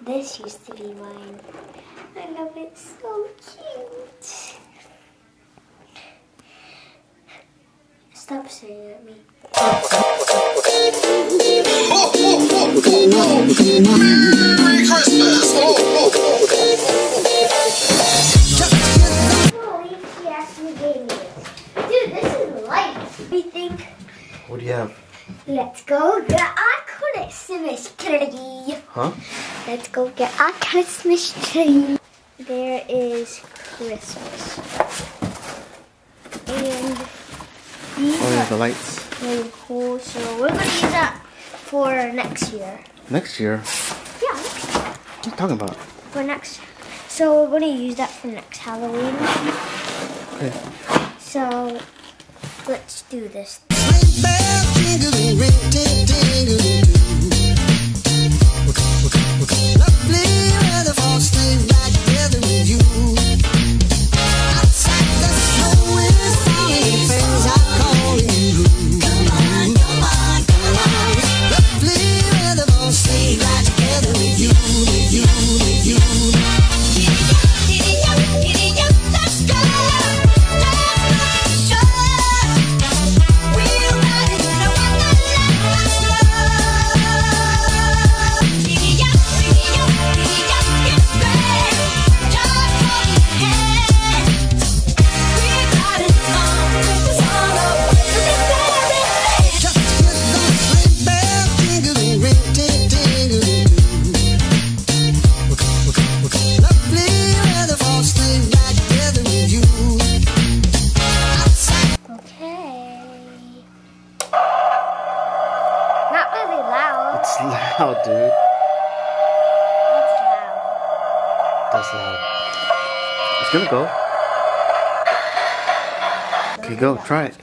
This used to be mine. I love it, so cute. Stop staring at me. Merry Christmas! Holy, she actually gave me this. Dude, this is light. We think. What do you have? Let's go get our Christmas tree. Huh? Let's go get our Christmas tree. There is Christmas. And these Oh, yeah, are the lights. really cool. So we're going to use that for next year. Next year? Yeah, next year. What are you talking about? For next. So we're going to use that for next Halloween. Okay. So let's do this. It's loud, dude. That's loud. That's loud. It's gonna go. Okay, go. Try it.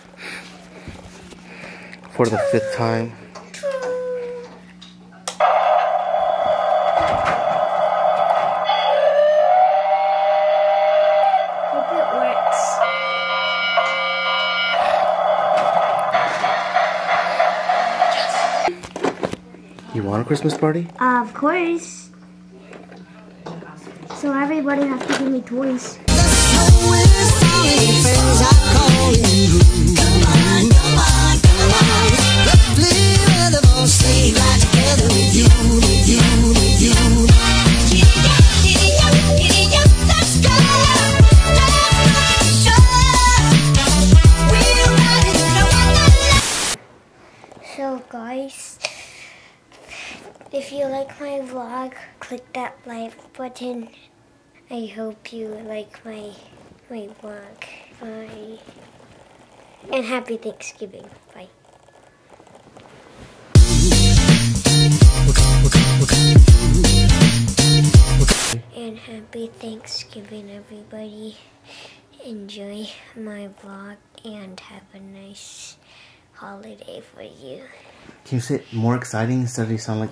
For the 5th time. Hope it works. You want a Christmas party? Of course. So everybody has to give me toys. So guys, if you like my vlog, click that like button. I hope you like my vlog. Bye. And happy Thanksgiving. Bye. And happy Thanksgiving, everybody. Enjoy my vlog and have a nice holiday for you. Can you say it more exciting instead of you sound like